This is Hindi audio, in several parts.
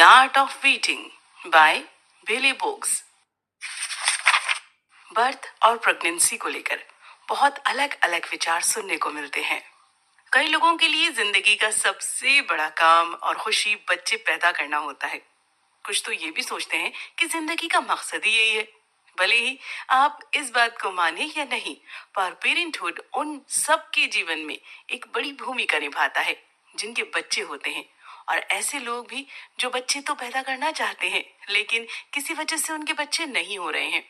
Art of waiting by Belle Boggs. Birth और प्रेगनेंसी को लेकर बहुत अलग अलग विचार सुनने को मिलते हैं। कई लोगों के लिए जिंदगी का सबसे बड़ा काम और खुशी बच्चे पैदा करना होता है। कुछ तो ये भी सोचते हैं कि जिंदगी का मकसद ही यही है। भले ही आप इस बात को माने या नहीं, पर पेरेंटहुड उन सब के जीवन में एक बड़ी भूमिका निभाता है जिनके बच्चे होते हैं। और ऐसे लोग भी जो बच्चे तो पैदा करना चाहते हैं लेकिन किसी वजह से उनके बच्चे नहीं हो रहे हैं।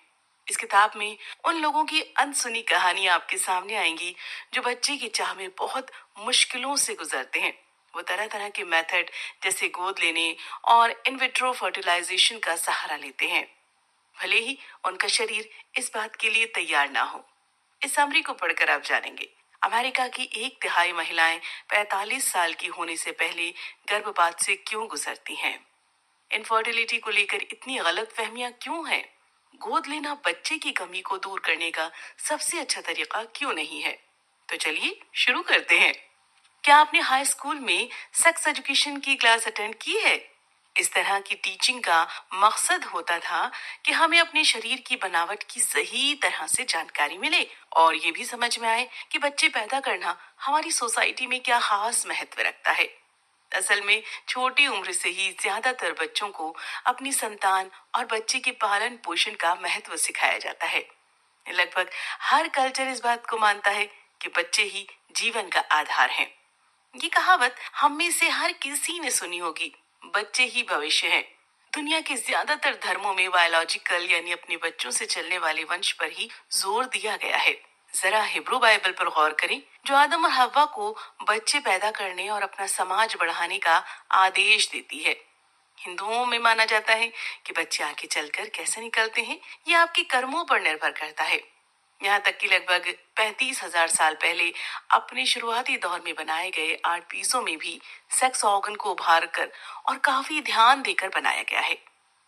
इस किताब में उन लोगों की अनसुनी कहानी आपके सामने आएंगी जो बच्चे की चाह में बहुत मुश्किलों से गुजरते हैं। वो तरह तरह के मेथड जैसे गोद लेने और इन विट्रो फर्टिलाइजेशन का सहारा लेते हैं, भले ही उनका शरीर इस बात के लिए तैयार ना हो। इस समरी को पढ़कर आप जानेंगे अमेरिका की 1/3 महिलाएं 45 साल की होने से पहले गर्भपात से क्यों गुजरती हैं। इनफर्टिलिटी को लेकर इतनी गलत फहमियां क्यों हैं। गोद लेना बच्चे की कमी को दूर करने का सबसे अच्छा तरीका क्यों नहीं है। तो चलिए शुरू करते हैं। क्या आपने हाई स्कूल में सेक्स एजुकेशन की क्लास अटेंड की है। इस तरह की टीचिंग का मकसद होता था कि हमें अपने शरीर की बनावट की सही तरह से जानकारी मिले और ये भी समझ में आए कि बच्चे पैदा करना हमारी सोसाइटी में क्या खास महत्व रखता है। असल में छोटी उम्र से ही ज्यादातर बच्चों को अपनी संतान और बच्चे के पालन पोषण का महत्व सिखाया जाता है। लगभग हर कल्चर इस बात को मानता है कि बच्चे ही जीवन का आधार हैं। ये कहावत हम में से हर किसी ने सुनी होगी। बच्चे ही भविष्य हैं। दुनिया के ज्यादातर धर्मों में बायोलॉजिकल यानी अपने बच्चों से चलने वाले वंश पर ही जोर दिया गया है। जरा हिब्रू बाइबल पर गौर करें जो आदम और हव्वा को बच्चे पैदा करने और अपना समाज बढ़ाने का आदेश देती है। हिंदुओं में माना जाता है कि बच्चे आगे चलकर कैसे निकलते हैं ये आपके कर्मों पर निर्भर करता है। यहाँ तक कि लगभग 35,000 साल पहले अपने शुरुआती दौर में बनाए गए आर्ट पीसों में भी सेक्स ऑर्गन को उभार कर और काफी ध्यान देकर बनाया गया है।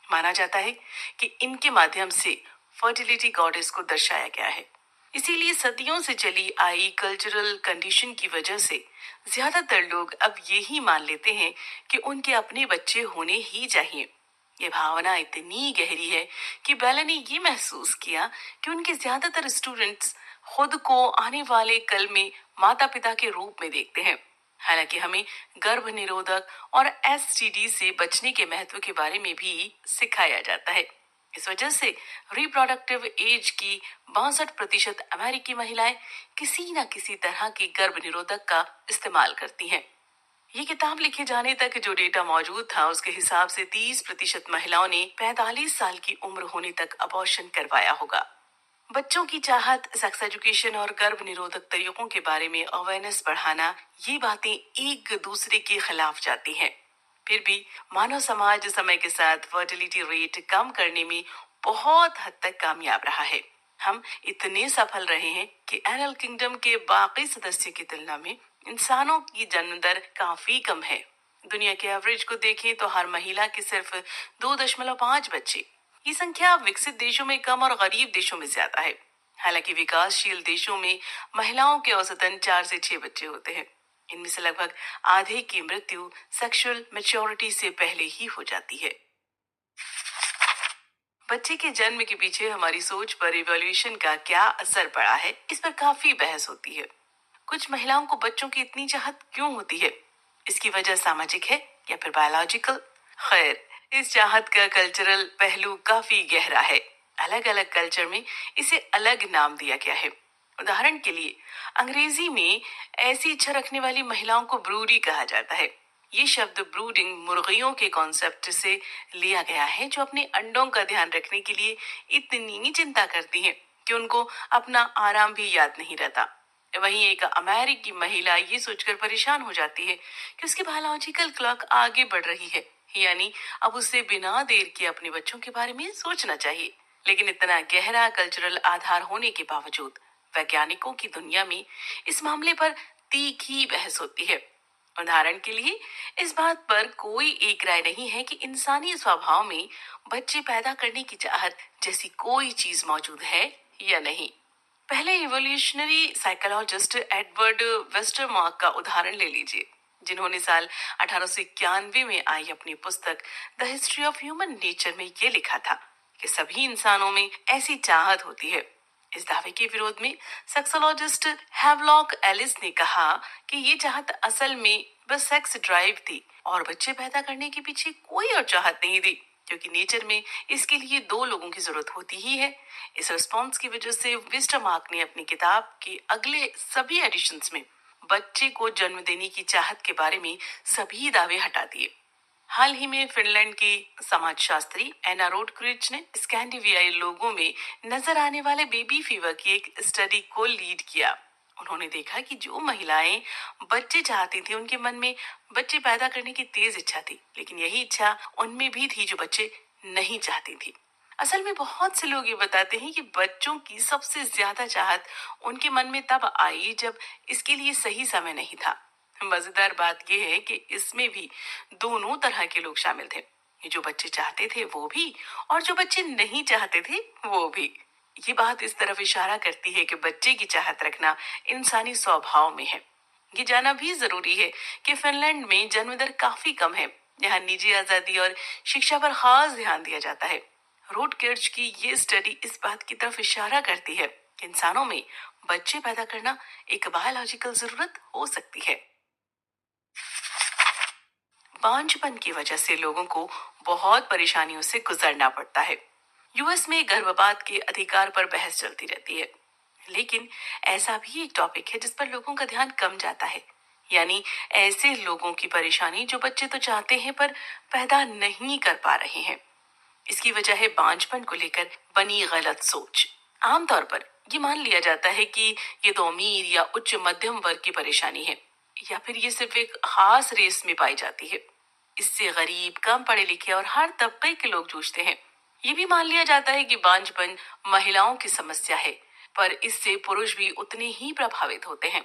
माना जाता है कि इनके माध्यम से फर्टिलिटी गॉडेस को दर्शाया गया है। इसीलिए सदियों से चली आई कल्चरल कंडीशन की वजह से ज्यादातर लोग अब यही मान लेते हैं कि उनके अपने बच्चे होने ही चाहिए। ये भावना इतनी गहरी है कि बेला ने ये महसूस किया कि उनके ज्यादातर स्टूडेंट्स खुद को आने वाले कल में माता पिता के रूप में देखते हैं। हालांकि हमें गर्भ निरोधक और एसटीडी से बचने के महत्व के बारे में भी सिखाया जाता है। इस वजह से रिप्रोडक्टिव एज की 62% अमेरिकी महिलाएं किसी न किसी तरह के गर्भ निरोधक का इस्तेमाल करती हैं। ये किताब लिखे जाने तक जो डेटा मौजूद था उसके हिसाब से 30% महिलाओं ने 45 साल की उम्र होने तक अबॉर्शन करवाया होगा। बच्चों की चाहत, सेक्स एजुकेशन और गर्भ निरोधक तरीकों के बारे में अवेयरनेस बढ़ाना, ये बातें एक दूसरे के खिलाफ जाती हैं। फिर भी मानव समाज समय के साथ फर्टिलिटी रेट कम करने में बहुत हद तक कामयाब रहा है। हम इतने सफल रहे हैं कि एनिमल किंगडम के बाकी सदस्यों की तुलना में इंसानों की जन्म दर काफी कम है। दुनिया के एवरेज को देखें तो हर महिला के सिर्फ 2.5 बच्चे। ये संख्या विकसित देशों में कम और गरीब देशों में ज्यादा है। हालांकि विकासशील देशों में महिलाओं के औसतन 4 से 6 बच्चे होते हैं। इनमें से लगभग आधे की मृत्यु सेक्सुअल मैच्योरिटी से पहले ही हो जाती है। बच्चे के जन्म के पीछे हमारी सोच पर इवोल्यूशन का क्या असर पड़ा है, इस पर काफी बहस होती है। कुछ महिलाओं को बच्चों की इतनी चाहत क्यों होती है, इसकी वजह सामाजिक है या फिर बायोलॉजिकल। खैर, इस चाहत का कल्चरल पहलू काफी गहरा है। अलग अलग कल्चर में इसे अलग नाम दिया गया है। उदाहरण के लिए अंग्रेजी में ऐसी इच्छा रखने वाली महिलाओं को ब्रूडी कहा जाता है। ये शब्द ब्रूडिंग मुर्गियों के कॉन्सेप्ट से लिया गया है जो अपने अंडों का ध्यान रखने के लिए इतनी चिंता करती हैं कि उनको अपना आराम भी याद नहीं रहता। वहीं एक अमेरिकी महिला ये सोचकर परेशान हो जाती है कि उसकी बायोलॉजिकल क्लॉक आगे बढ़ रही है, यानी अब उसे बिना देर के अपने बच्चों के बारे में सोचना चाहिए। लेकिन इतना गहरा कल्चरल आधार होने के बावजूद वैज्ञानिकों की दुनिया में इस मामले पर तीखी बहस होती है। उदाहरण के लिए इस बात पर कोई एक राय नहीं है कि इंसानी स्वभाव में बच्चे पैदा करने की चाहत जैसी कोई चीज मौजूद है या नहीं। पहले इवोल्यूशनरी साइकोलॉजिस्ट एडवर्ड वेस्टरमार्क का उदाहरण ले लीजिए। जिन्होंने साल 1891 में आई अपनी पुस्तक the history of human nature में ये लिखा था कि सभी इंसानों में ऐसी चाहत होती है। इस दावे के विरोध में सेक्सोलॉजिस्ट हैवलॉक एलिस ने कहा कि ये चाहत असल में बस सेक्स ड्राइव थी और बच्चे पैदा करने के पीछे कोई और चाहत नहीं थी, क्योंकि नेचर में इसके लिए दो लोगों की जरूरत होती ही है। इस रिस्पॉन्स की वजह से विस्टमार्क ने अपनी किताब के अगले सभी एडिशंस में बच्चे को जन्म देने की चाहत के बारे में सभी दावे हटा दिए। हाल ही में फिनलैंड के समाजशास्त्री एना रोडक्रिच ने स्कैंडिनेवियाई लोगों में नजर आने वाले बेबी फीवर की एक स्टडी को लीड किया। उन्होंने देखा कि जो महिलाएं बच्चे चाहती थी उनके मन में बच्चे पैदा करने की तेज इच्छा थी, लेकिन यही इच्छा उनमें भी थी जो बच्चे नहीं चाहती थी। असल में बहुत से लोग ये बताते हैं कि बच्चों की सबसे ज्यादा चाहत उनके मन में तब आई जब इसके लिए सही समय नहीं था। मजेदार बात यह है कि इसमें भी दोनों तरह के लोग शामिल थे, जो बच्चे चाहते थे वो भी और जो बच्चे नहीं चाहते थे वो भी। ये बात इस तरफ इशारा करती है कि बच्चे की चाहत रखना इंसानी स्वभाव में है। ये जानना भी जरूरी है कि फिनलैंड में जन्म दर काफी कम है। यहाँ निजी आजादी और शिक्षा पर खास ध्यान दिया जाता है। रोडकिर्च की ये स्टडी इस बात की तरफ इशारा करती है कि इंसानों में बच्चे पैदा करना एक बायोलॉजिकल जरूरत हो सकती है। बांझपन की वजह से लोगों को बहुत परेशानियों से गुजरना पड़ता है। यूएस में गर्भपात के अधिकार पर बहस चलती रहती है, लेकिन ऐसा भी एक टॉपिक है जिस पर लोगों का ध्यान कम जाता है, यानी ऐसे लोगों की परेशानी जो बच्चे तो चाहते हैं पर पैदा नहीं कर पा रहे हैं। इसकी वजह है बांझपन को लेकर बनी गलत सोच। आमतौर पर ये मान लिया जाता है कि ये तो अमीर या उच्च मध्यम वर्ग की परेशानी है, या फिर ये सिर्फ एक खास रेस में पाई जाती है। इससे गरीब, कम पढ़े लिखे और हर तबके के लोग जूझते हैं। ये भी मान लिया जाता है कि बांझपन महिलाओं की समस्या है, पर इससे पुरुष भी उतने ही प्रभावित होते हैं।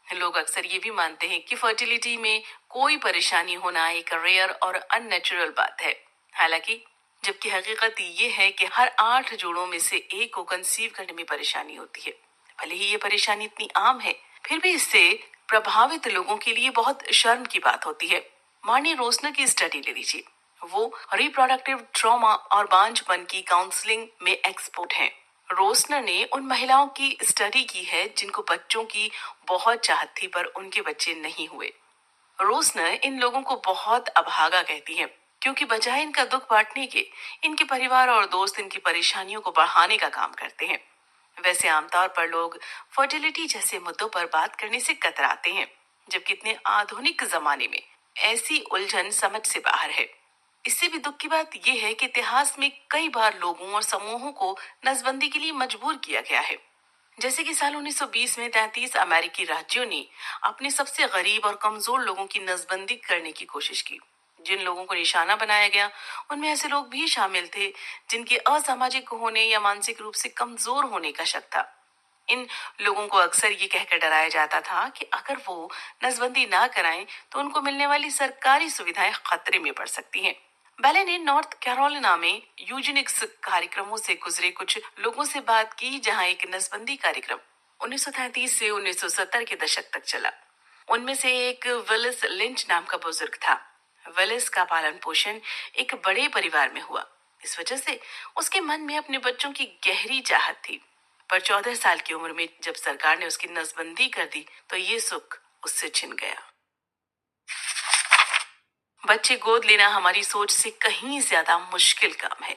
लोग अक्सर ये भी मानते हैं कि फर्टिलिटी में कोई परेशानी होना एक रेयर और अननेचुरल बात है, हालांकि जबकि हकीकत ये है कि हर 8 जोड़ों में से एक को कंसीव करने में परेशानी होती है। भले ही ये परेशानी इतनी आम है, फिर भी इससे प्रभावित लोगों के लिए बहुत शर्म की बात होती है। मार्नी रोसनर की स्टडी ले लीजिए। वो रिप्रोडक्टिव ट्रॉमा और बांझपन की काउंसलिंग में एक्सपर्ट हैं। रोसनर ने उन महिलाओं की स्टडी की है जिनको बच्चों की बहुत चाहत थी पर उनके बच्चे नहीं हुए। रोसनर इन लोगों को बहुत अभागा कहती है, क्योंकि बजाय इनका दुख बांटने के इनके परिवार और दोस्त इनकी परेशानियों को बढ़ाने का काम करते हैं। वैसे आमतौर पर लोग फर्टिलिटी जैसे मुद्दों पर बात करने से कतराते हैं, जबकि इतने आधुनिक जमाने में ऐसी उलझन समझ से बाहर है। इससे भी दुख की बात यह है कि इतिहास में कई बार लोगों और समूहों को नसबंदी के लिए मजबूर किया गया है। जैसे कि साल 1920 में 33 अमेरिकी राज्यों ने अपने सबसे गरीब और कमजोर लोगों की नसबंदी करने की कोशिश की। जिन लोगों को निशाना बनाया गया उनमें ऐसे लोग भी शामिल थे जिनके असामाजिक होने या मानसिक रूप से कमजोर होने का शक था। इन लोगों को अक्सर ये कहकर डराया जाता था कि अगर वो नसबंदी ना कराएं तो उनको मिलने वाली सरकारी सुविधाएं खतरे में पड़ सकती हैं। बैले ने नॉर्थ कैरोलिना में यूजेनिक्स कार्यक्रमों से गुजरे कुछ लोगों से बात की, जहां एक नसबंदी कार्यक्रम 1933 से 1970 के दशक तक चला। उनमें से एक विलिस लिंच नाम का बुजुर्ग था। विलिस का पालन पोषण एक बड़े परिवार में हुआ, इस वजह से उसके मन में अपने बच्चों की गहरी चाहत थी। पर 14 साल की उम्र में जब सरकार ने उसकी नसबंदी कर दी तो ये सुख उससे छिन गया। बच्चे गोद लेना हमारी सोच से कहीं ज्यादा मुश्किल काम है।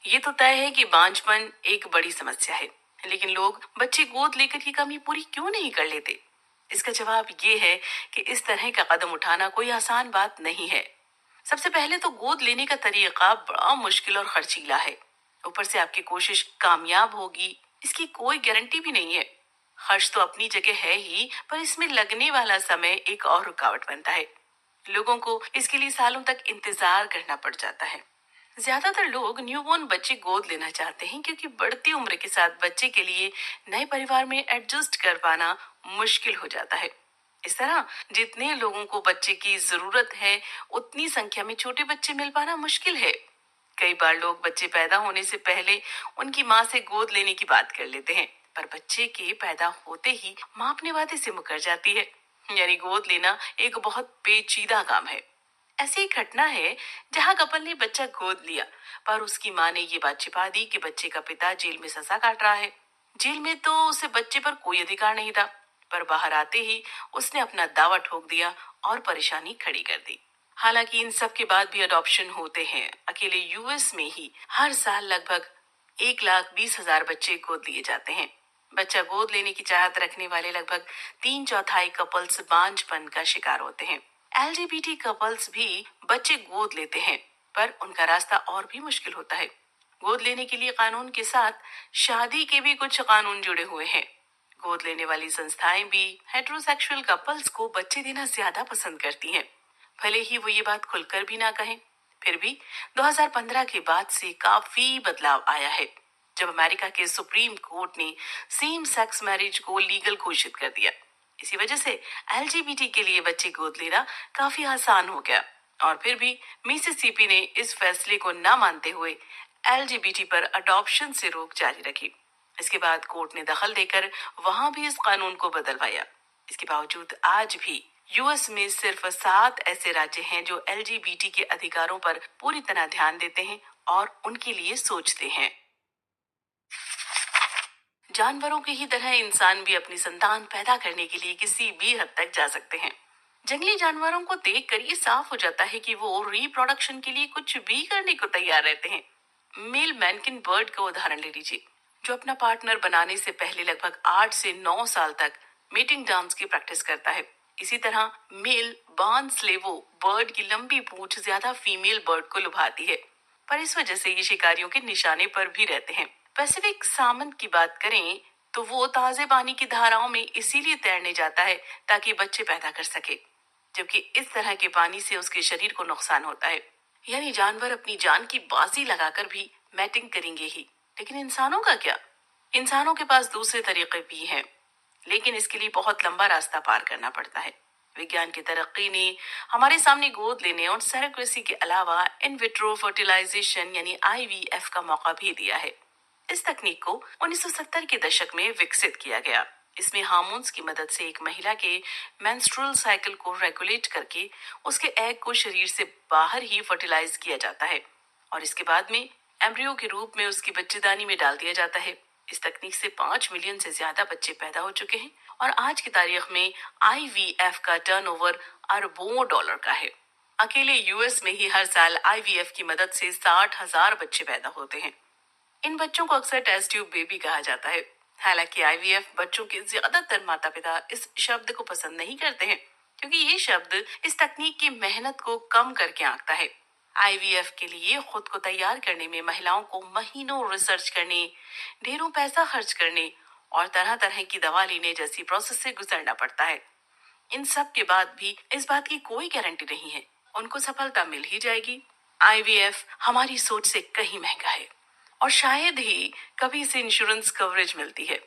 ये तो तय है कि बांझपन एक बड़ी समस्या है, लेकिन लोग बच्चे गोद लेकर की कमी पूरी क्यों नहीं कर लेते? इसका जवाब ये है कि इस तरह का कदम उठाना कोई आसान बात नहीं है। सबसे पहले तो गोद लेने का तरीका बड़ा मुश्किल और खर्चीला है। ऊपर से आपकी कोशिश कामयाब होगी इसकी कोई गारंटी भी नहीं है। खर्च तो अपनी जगह है ही, पर इसमें लगने वाला समय एक और रुकावट बनता है। लोगों को इसके लिए सालों तक इंतजार करना पड़ जाता है। ज्यादातर लोग न्यूबॉर्न बच्चे गोद लेना चाहते हैं क्योंकि बढ़ती उम्र के साथ बच्चे के लिए नए परिवार में एडजस्ट कर पाना मुश्किल हो जाता है। इस तरह जितने लोगों को बच्चे की जरूरत है उतनी संख्या में छोटे बच्चे मिल पाना मुश्किल है। कई बार लोग बच्चे पैदा होने से पहले उनकी माँ से गोद लेने की बात कर लेते हैं, पर बच्चे के पैदा होते ही माँ अपने वादे से मुकर जाती है। यानी गोद लेना एक बहुत पेचीदा काम है। ऐसी एक घटना है जहां कपल ने बच्चा गोद लिया, पर उसकी माँ ने ये बात छिपा दी कि बच्चे का पिता जेल में सजा काट रहा है। जेल में तो उसे बच्चे पर कोई अधिकार नहीं था, पर बाहर आते ही उसने अपना दावा ठोक दिया और परेशानी खड़ी कर दी। हालांकि इन सब के बाद भी अडॉप्शन होते हैं। अकेले यूएस में ही हर साल लगभग 1,20,000 बच्चे गोद लिए जाते हैं। बच्चा गोद लेने की चाहत रखने वाले लगभग 3/4 कपल्स बांझपन का शिकार होते हैं। एलजीबीटी कपल्स भी बच्चे गोद लेते हैं, पर उनका रास्ता और भी मुश्किल होता है। गोद लेने के लिए कानून के साथ शादी के भी कुछ कानून जुड़े हुए हैं। गोद लेने वाली संस्थाएं भी हेटेरोसेक्सुअल कपल्स को बच्चे देना ज्यादा पसंद करती हैं, भले ही वो ये बात खुलकर भी ना कहें। फिर भी 2015 के बाद से काफी बदलाव आया है, जब अमेरिका के सुप्रीम कोर्ट ने सेम सेक्स मैरिज को लीगल घोषित कर दिया। इसी वजह से एलजीबीटी के लिए बच्चे गोद लेना काफी आसान हो गया। और फिर भी मिसिसिपी ने इस फैसले को न मानते हुए एलजीबीटी पर अडॉप्शन से रोक जारी रखी। इसके बाद कोर्ट ने दखल देकर वहां भी इस कानून को बदलवाया। इसके बावजूद आज भी यूएस में सिर्फ 7 ऐसे राज्य हैं जो एलजीबीटी के अधिकारों पर पूरी तरह ध्यान देते हैं और उनके लिए सोचते हैं। जानवरों की ही तरह इंसान भी अपनी संतान पैदा करने के लिए किसी भी हद तक जा सकते हैं। जंगली जानवरों को देखकर ये साफ हो जाता है कि वो रिप्रोडक्शन के लिए कुछ भी करने को तैयार रहते हैं। मेल मैनकिन बर्ड का उदाहरण ले लीजिए, जो अपना पार्टनर बनाने से पहले लगभग 8 से 9 साल तक मीटिंग डांस की प्रैक्टिस करता है। इसी तरह मेल बार्नस्लेवो बर्ड की लंबी पूंछ ज्यादा फीमेल बर्ड को लुभाती है, पर इस वजह से ये शिकारियों के निशाने पर भी रहते हैं। पैसिफिक सामन की बात करें तो वो ताजे पानी की धाराओं में इसीलिए तैरने जाता है ताकि बच्चे पैदा कर सके, जबकि इस तरह के पानी से उसके शरीर को नुकसान होता है। यानी जानवर अपनी जान की बाजी लगाकर भी मैटिंग करेंगे ही, लेकिन इंसानों का क्या? इंसानों के पास दूसरे तरीके भी हैं, लेकिन इसके लिए बहुत लंबा रास्ता पार करना पड़ता है। विज्ञान की तरक्की ने हमारे सामने गोद लेने और सरेक्वेसी के अलावा इन विट्रो फर्टिलाइजेशन यानी आईवीएफ का मौका भी दिया है। इस तकनीक को 1970 के दशक में विकसित किया गया। इसमें हार्मोन्स की मदद से एक महिला के मेंस्ट्रुअल साइकिल को रेगुलेट करके उसके एग को शरीर से बाहर ही फर्टिलाइज किया जाता है और इसके बाद में एम्ब्रियो के रूप में उसकी बच्चेदानी में डाल दिया जाता है। इस तकनीक से 5 मिलियन से ज्यादा बच्चे पैदा हो चुके हैं और आज की तारीख में आईवीएफ का टर्नओवर अरबों डॉलर का है। अकेले यूएस में ही हर साल आईवीएफ की मदद से 60,000 बच्चे पैदा होते हैं। इन बच्चों को अक्सर टेस्ट ट्यूब बेबी कहा जाता है। हालांकि आईवीएफ बच्चों के ज्यादातर माता पिता इस शब्द को पसंद नहीं करते हैं, क्योंकि ये शब्द इस तकनीक की मेहनत को कम करके आंकता है। आईवीएफ के लिए खुद को तैयार करने में महिलाओं को महीनों रिसर्च करने, ढेरों पैसा खर्च करने और तरह तरह की दवा लेने जैसी प्रोसेस से गुजरना पड़ता है। इन सब के बाद भी इस बात की कोई गारंटी नहीं है उनको सफलता मिल ही जाएगी। आईवीएफ हमारी सोच से कहीं महंगा है और शायद ही कभी इसे इंश्योरेंस कवरेज मिलती है।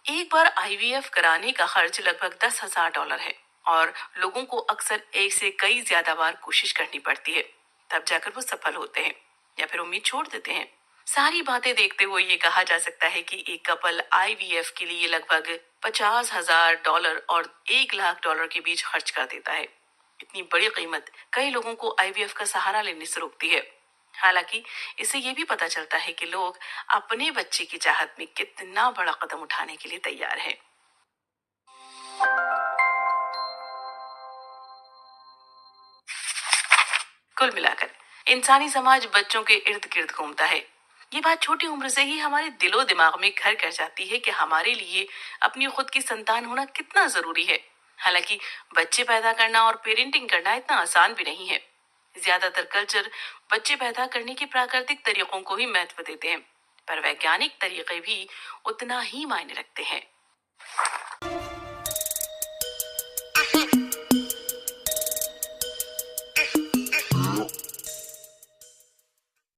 एक बार आईवीएफ कराने का खर्च लगभग $10,000 है और लोगों को अक्सर एक से कई ज्यादा बार कोशिश करनी पड़ती है, तब जाकर वो सफल होते हैं या फिर उम्मीद छोड़ देते हैं। सारी बातें देखते हुए ये कहा जा सकता है कि एक कपल आईवीएफ के लिए लगभग $50,000 और $1,00,000 के बीच खर्च कर देता है। इतनी बड़ी कीमत कई लोगों को आईवीएफ का सहारा लेने से रोकती है। हालांकि इससे ये भी पता चलता है कि लोग अपने बच्चे की चाहत में कितना बड़ा कदम उठाने के लिए तैयार हैं। कुल मिलाकर इंसानी समाज बच्चों के इर्द गिर्द घूमता है। ये बात छोटी उम्र से ही हमारे दिलो दिमाग में घर कर जाती है कि हमारे लिए अपनी खुद की संतान होना कितना जरूरी है। हालांकि बच्चे पैदा करना और पेरेंटिंग करना इतना आसान भी नहीं है। ज्यादातर कल्चर बच्चे पैदा करने के प्राकृतिक तरीकों को ही महत्व देते हैं, पर वैज्ञानिक तरीके भी उतना ही मायने रखते हैं।